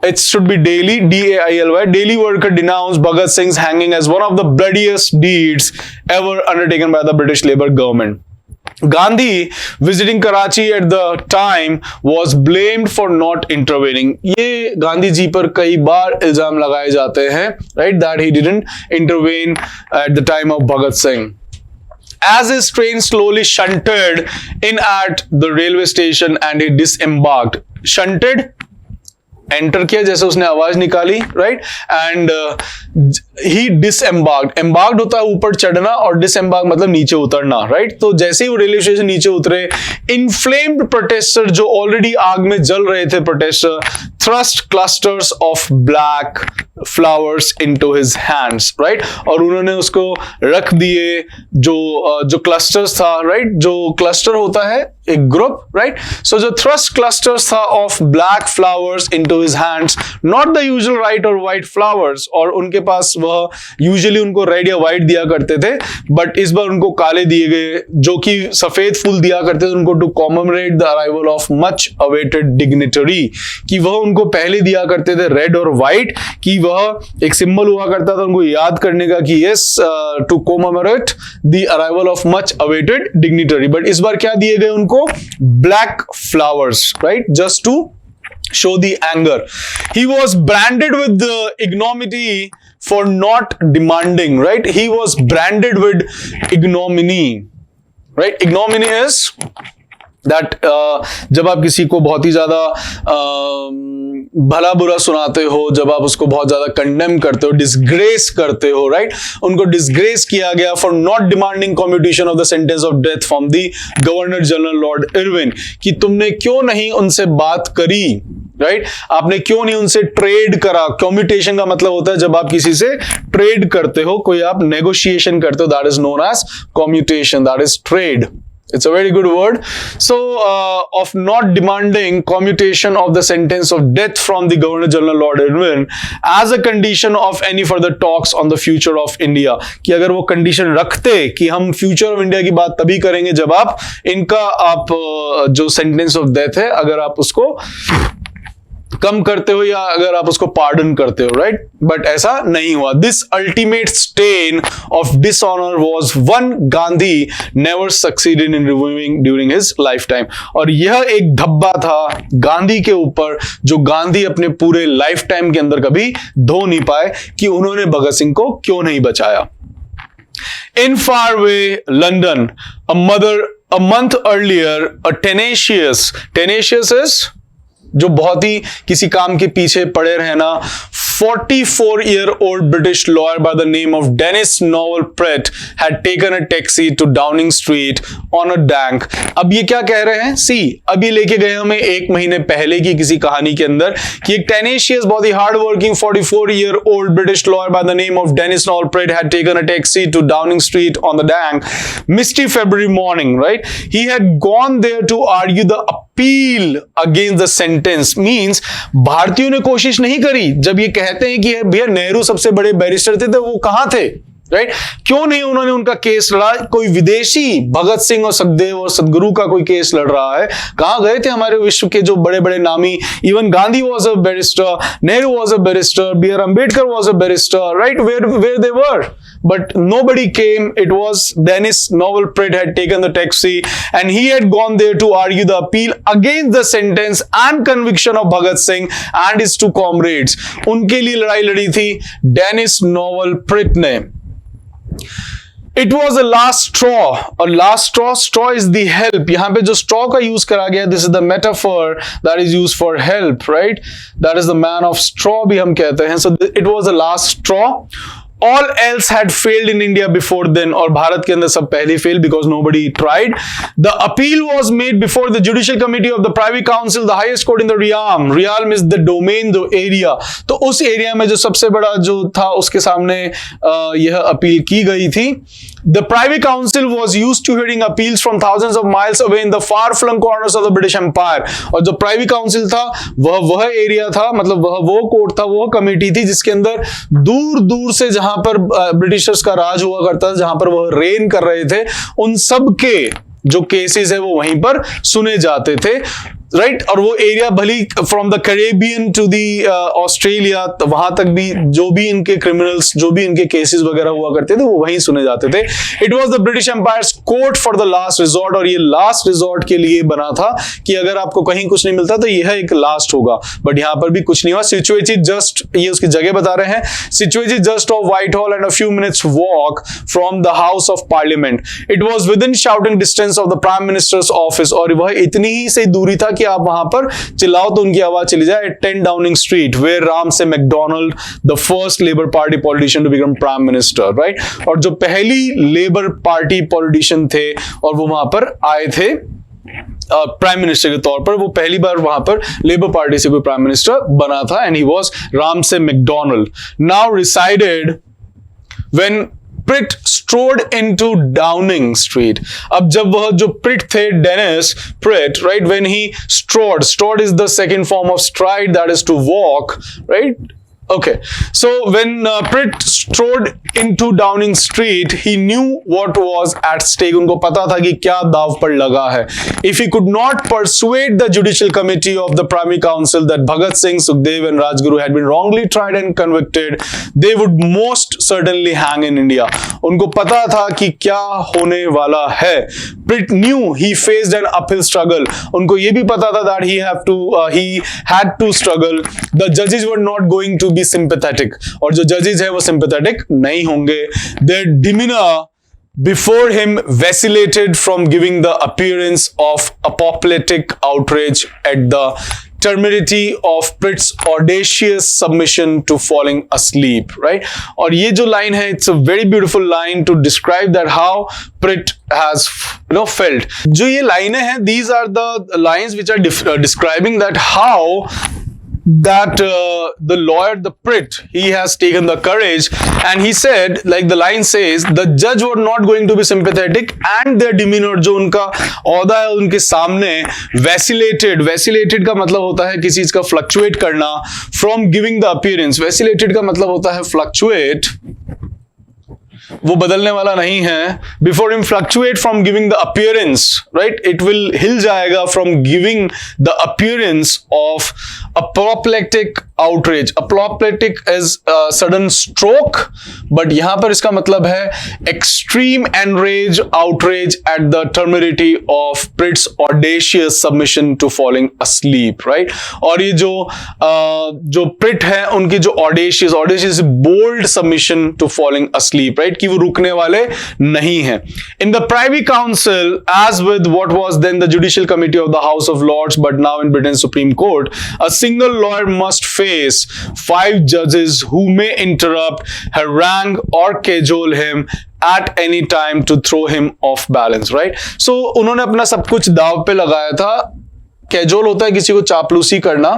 it should be Daily, D-A-I-L-Y, Daily worker denounced Bhagat Singh's hanging as one of the bloodiest deeds ever undertaken by the British Labour government. Gandhi, visiting Karachi at the time, was blamed for not intervening. ये गांधी जी पर कई बार इल्जाम लगाए जाते हैं, right, that he didn't intervene at the time of Bhagat Singh. As his train slowly shunted in at the railway station and he disembarked. Shunted, enter किया जैसे उसने आवाज निकाली, right? And he disembarked. Embarked होता है ऊपर चढ़ना और डिसएम्बार्क मतलब नीचे उतरना, राइट? तो जैसे ही वो रेलवे स्टेशन नीचे उतरे, इन्फ्लेम्ड प्रोटेस्टर जो ऑलरेडी आग में जल रहे थे protester, thrust clusters of black flowers into his hands, right? और उन्होंने उसको रख दिए जो क्लस्टर्स था, राइट? जो क्लस्टर होता है एक ग्रुप, राइट? सो जो थ्रस्ट क्लस्टर्स था of black flowers into his hands, not the usual red और व्हाइट फ्लावर्स, और उनके पास वह यूजुअली उनको रेड या व्हाइट दिया करते थे, बट इस बार उनको काले दिए गए, जो कि सफेद फूल दिया करते थे उनको, to commemorate the arrival of much awaited dignitary, कि वह उनको पहले दिया करते थे रेड और व्हाइट, कि वह एक सिंबल हुआ करता था उनको याद करने का कि yes, to commemorate the arrival of much awaited dignitary. But इस बार क्या दिए गए उनको? Black flowers, right? Just to show the anger. He was branded with the ignominy for not demanding, right? He was branded with ignominy, right? Ignominy is that जब आप किसी को बहुत ही ज्यादा भला बुरा सुनाते हो, जब आप उसको बहुत ज्यादा कंडेम करते हो, डिसग्रेस करते हो, राइट? उनको डिसग्रेस किया गया for not demanding commutation of the sentence of death from the governor general Lord Irwin, कि तुमने क्यों नहीं उनसे बात करी, राइट? आपने क्यों नहीं उनसे ट्रेड करा. कम्यूटेशन का मतलब होता है जब आप किसी से ट्रेड करते हो, कोई आप नेगोशिएशन करते हो, that is known as commutation, that is trade. It's a very good word. So, of not demanding commutation of the sentence of death from the Governor General Lord Irwin as a condition of any further talks on the future of India. कि अगर वो condition रखते कि हम future of India की बात तभी करेंगे जब आप जो sentence of death है, अगर आप उसको कम करते हो या अगर आप उसको पार्डन करते हो, राइट? बट ऐसा नहीं हुआ. This ultimate stain of dishonour was one Gandhi never succeeded in removing during his life time. और यह एक धब्बा था गांधी के ऊपर जो गांधी अपने पूरे लाइफ टाइम के अंदर कभी धो नहीं पाए, कि उन्होंने भगत सिंह को क्यों नहीं बचाया. In faraway London, a month earlier, a tenacious is जो बहुत ही किसी काम के पीछे पड़े रहना, 44-year-old British lawyer by the name of Dennis Noel Pratt had taken a taxi to Downing Street on a dank. अब ये क्या कह रहे हैं? सी, अभी लेके गए हमें 1 महीने पहले की किसी कहानी के अंदर कि एक tenacious, बहुत ही hard working 44-year-old British lawyer by the name of Dennis Noel Pratt had taken a taxi to Downing Street on the dank misty February morning, right? He had gone there to argue the appeal against the sentence. Means भारतीयों ने कोशिश नहीं करी. जब ये कहते हैं कि भैया नेहरू सबसे बड़े बैरिस्टर थे तो वो कहां थे, राइट? क्यों नहीं उन्होंने उनका केस लड़ा? कोई विदेशी भगत सिंह और सुखदेव और सदगुरु का कोई केस लड़ रहा है. कहां गए थे हमारे विश्व के जो बड़े बड़े नामी? Even Gandhi was a barrister, Nehru was a barrister, B R Ambedkar was a barrister, right? Where they were, but nobody came. It was Dennis Noel Pratt had taken the taxi and he had gone there to argue the appeal against the sentence and conviction of Bhagat Singh and his 2 comrades. उनके लिए लड़ाई लड़ी थी Dennis Noel Pratt ने. It was a last straw. और last straw is the help. यहाँ पे जो straw का यूज करा गया, this is the metaphor that is used for help, right? That is the man of straw भी हम कहते हैं. So it was a last straw. All else had failed in India before then. और भारत के अंदर सब पहले fail because nobody tried. The appeal was made before the Judicial Committee of the Privy Council, the highest court in the realm. Realm is the domain, the area. तो उस area में जो सबसे बड़ा जो था उसके सामने यह अपील की गई थी. The Privy Council was used to hearing appeals from thousands of miles away in the far-flung corners of the British Empire. और जो Privy Council था वह एरिया था, मतलब वो कोर्ट था, वो कमेटी थी जिसके अंदर दूर दूर से जहां पर ब्रिटिशर्स का राज हुआ करता था, जहां पर वह रेन कर रहे थे, उन सब के जो केसेस है वो वहीं पर सुने जाते थे, राइट? और वो एरिया भली from the Caribbean to the Australia, वहां तक भी जो भी इनके क्रिमिनल्स, जो भी इनके केसेस वगैरह हुआ करते थे वो वहीं सुने जाते थे. It was the British empire's court for the last resort. और ये लास्ट रिजॉर्ट के लिए बना था कि अगर आपको कहीं कुछ नहीं मिलता तो यह एक लास्ट होगा. बट यहां पर भी कुछ नहीं हुआ. सिचुएटेड जस्ट, ये उसकी जगह बता रहे हैं, situated just of white hall and a few minutes walk from the house of parliament. It was with in shouting distance of the prime minister's office. और वह इतनी ही से दूरी था कि आप वहां पर चिल्लाओ तो उनकी आवाज चली जाए. 10 Downing street where Ramsay MacDonald, the first Labour party politician to become prime minister, right? और जो पहली लेबर पार्टी पॉलिटिशियन थे और वो वहां पर आए थे प्राइम मिनिस्टर के तौर पर, वो पहली बार वहां पर लेबर पार्टी से कोई प्राइम मिनिस्टर बना था. एंड ही वाज राम से McDonald. Now resided when Pratt strode into Downing Street. अब जब वह जो Pratt थे, Dennis Pratt, right? When he strode is the second form of stride, that is to walk, right? Okay, so when Pratt strode into Downing Street, he knew what was at stake. उनको पता था कि क्या दाव पर लगा है. If he could not persuade the Judicial Committee of the Privy Council that Bhagat Singh, Sukhdev and Rajguru had been wrongly tried and convicted, they would most certainly hang in India. उनको पता था कि क्या होने वाला है. Pratt knew he faced an uphill struggle. उनको ये भी पता था that he had to struggle. The judges were not going to be sympathetic. और जो judges है वो sympathetic नहीं होंगे. Their demeanor before him vacillated from giving the appearance of apoplectic outrage at the temerity of Pratt's audacious submission to falling asleep, right? और ये जो line है, it's a very beautiful line to describe that how Pratt has, felt. जो ये लाइनें हैं, these are the lines which are describing that how that the lawyer, the Pratt, he has taken the courage, and he said, like the line says, the judge were not going to be sympathetic, and their demeanor, जो उनका औदा है उनके सामने, vacillated का मतलब होता है किसी चीज का fluctuate करना, from giving the appearance. Vacillated का मतलब होता है fluctuate, वो बदलने वाला नहीं है. Before him fluctuate from giving the appearance, right? It will हिल जाएगा from giving the appearance of apoplectic outrage. Apoplectic is a sudden stroke, but यहां पर इसका मतलब है extreme enrage, outrage at the temerity of Pratt's audacious submission to falling asleep, right? और ये जो Pratt है, उनकी जो audacious bold submission to falling asleep, right? कि वो रुकने वाले नहीं है. In the Privy Council, as with what was then the Judicial Committee of the House of Lords, but now in Britain's Supreme Court, a single lawyer must face 5 judges who may interrupt, harangue, or cajole him at any time to throw him off balance, right? So उन्होंने अपना सब कुछ दाव पे लगाया था. Cajole होता है किसी को चापलूसी करना,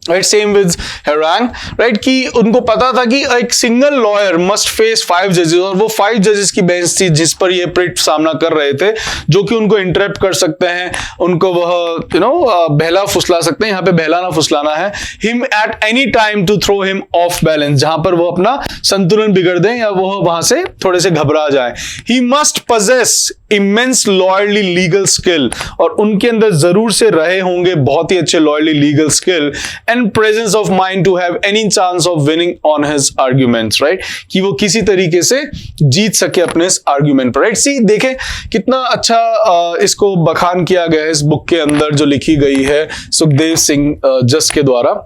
राइट. सेम विद हैरांग, राइट, कि उनको पता था कि एक सिंगल लॉयर मस्ट फेस 5 जजेस, और वो 5 जजेस की बेंच थी जिस पर ये प्रिट सामना कर रहे थे, जो कि उनको इंटरप्ट कर सकते हैं, उनको वह बहला फुसला सकते हैं. यहाँ पे बहलाना फुसलाना है. Him at any time to throw him off balance, जहां पर वो अपना संतुलन बिगड़ दें या वो वहां से थोड़े से घबरा जाए. He must possess immense lawyerly legal skill, और उनके अंदर जरूर से रहे होंगे बहुत ही अच्छे lawyerly legal skill and presence of mind to have any chance of winning on his arguments, right? कि वो किसी तरीके से जीत सके अपने इस आर्ग्यूमेंट पर, right? सी देखें कितना अच्छा इसको बखान किया गया है इस बुक के अंदर जो लिखी गई है सुखदेव सिंह जस के द्वारा.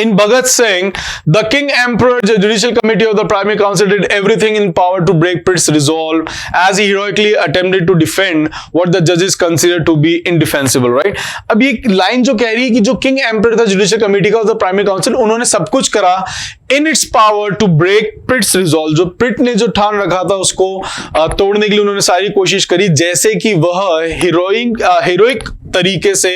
In Bhagat Singh, the King Emperor, the Judicial Committee of the Privy Council did everything in power to break Pitt's resolve as he heroically attempted to defend what the judges considered to be indefensible, right? अब ये line जो कह रही है कि जो King Emperor था Judicial Committee का, the Privy Council, उन्होंने सब कुछ करा in its power to break Pitt's resolve. जो पिट ने जो ठान रखा था उसको तोड़ने के लिए उन्होंने सारी कोशिश करी, जैसे कि वह हीरोइक तरीके से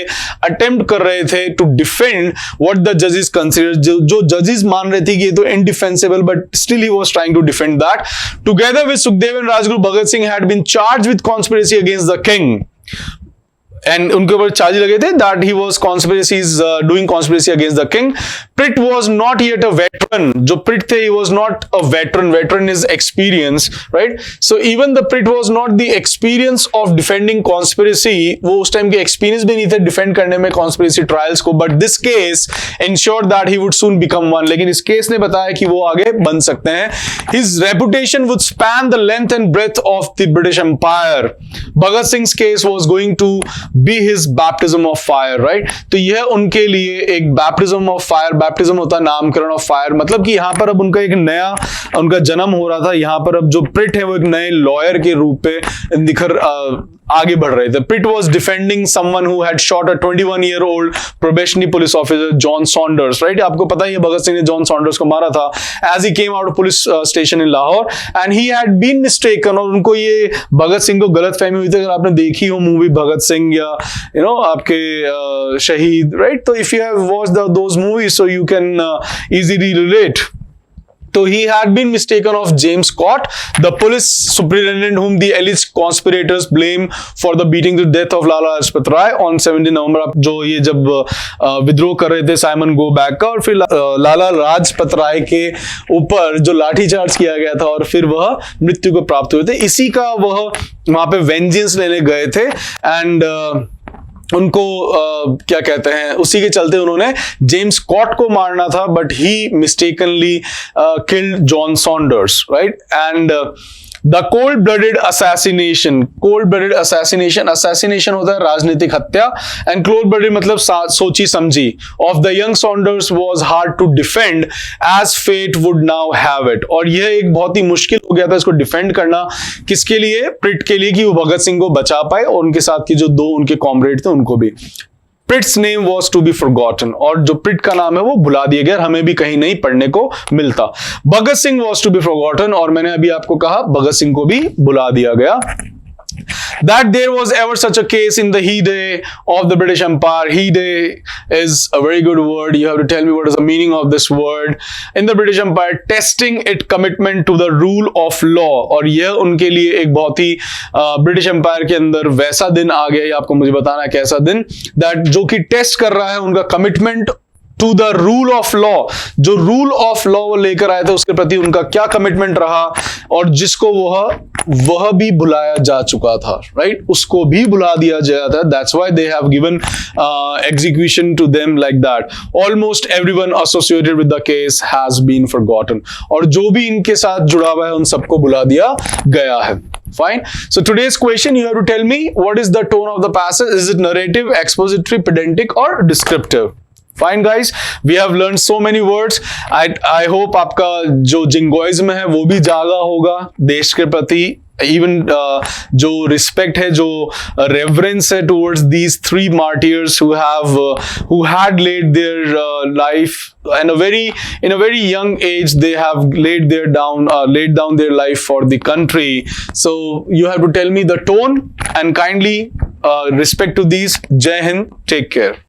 अटेम्प्ट कर रहे थे टू डिफेंड व्हाट द जजेस कंसीडर, जो जजेस मान रहे थे कि ये तो indefensible, but still he was trying to defend that. Together with Sukhdev and Rajguru, Bhagat Singh had been charged with conspiracy against the king, and उनके ऊपर चार्ज लगे थे that he was doing conspiracy against the king. Pitt was not yet a veteran. जो Pitt थे, he was not a veteran. Veteran is experience, right? So even the Pitt was not the experience of defending conspiracy. वो उस time के experience भी नहीं थे defend करने में conspiracy trials को. But this case ensured that he would soon become one. लेकिन इस केस ने बताया कि वो आगे बन सकते हैं. His reputation would span the length and breadth of the British Empire. Bhagat Singh's case was going to be his baptism of fire, right? तो यह उनके लिए एक baptism of fire, बैप्टिज्म होता है नामकरण ऑफ फायर, मतलब कि यहां पर अब उनका एक नया उनका जन्म हो रहा था. यहां पर अब जो प्रिट है वो एक नए लॉयर के रूप पे निखर आगे बढ़ रहे थे. Pitt was defending someone who had shot a 21-year-old probationary police officer, John Saunders, right? आपको पता ही है भगत सिंह ने जॉन सॉन्डर्स को मारा था as he came out of police station in Lahore, and he had been mistaken, और उनको ये भगत सिंह को गलतफहमी हुई थी. अगर आपने देखी हो मूवी भगत सिंह या आपके शहीद, right? तो if you have watched those movies, so you can easily relate. So he had been mistaken of James Scott, the police superintendent whom the alleged conspirators blame for the beating to death of Lala Lajpat Rai on 17 November. जो ये जब विद्रोह कर रहे थे Simon go back का, और फिर लाला लाजपत राय के ऊपर जो लाठीचार्ज किया गया था और फिर वह मृत्यु को प्राप्त हुए थे, इसी का वह वहां पे वेंजेंस लेने गए थे. एंड उनको क्या कहते हैं, उसी के चलते उन्होंने जेम्स स्कॉट को मारना था, but he mistakenly killed John Saunders, right? And the cold blooded assassination, assassination होता है राजनीतिक हत्या, एंड कोल्ड ब्लडेड मतलब सोची समझी, of the young Saunders was hard to defend as fate would now have it. और यह एक बहुत ही मुश्किल हो गया था इसको डिफेंड करना, किसके लिए? प्रिट के लिए, कि वो भगत सिंह को बचा पाए और उनके साथ के जो 2 उनके कॉमरेड थे उनको भी. Pitt's name was to be forgotten, और जो पिट का नाम है वो भुला दिया गया, हमें भी कहीं नहीं पढ़ने को मिलता. Bhagat Singh was to be forgotten, और मैंने अभी आपको कहा भगत सिंह को भी भुला दिया गया. That there was ever such a case in the heyday of the British Empire. Heyday is a very good word. You have to tell me what is the meaning of this word. In the British Empire, testing its commitment to the rule of law. और यह उनके लिए एक बहुत ही British empire के अंदर वैसा दिन आ गया, ये आपको मुझे बताना है कैसा दिन, that जो कि टेस्ट कर रहा है उनका commitment to the rule of law. जो रूल ऑफ लॉ वो लेकर आए थे उसके प्रति उनका क्या कमिटमेंट रहा, और जिसको वह भी भुलाया जा चुका था, राइट? उसको भी भुला दिया गया था. That's why they have given execution to them like that. Almost everyone associated with the case has been forgotten, और जो भी इनके साथ जुड़ा हुआ है उन सबको भुला दिया गया है. Fine. So today's question, you have to tell me what is the tone of the passage. Is it narrative, expository, pedantic, or descriptive? Fine guys, we have learned so many words. I hope आपका जो jingoism है वो भी जागा होगा देश के प्रति, even जो respect है, जो reverence है towards these three martyrs who had laid their life in a very young age. They have laid down their life for the country. So you have to tell me the tone and kindly respect to these. Jai Hind, take care.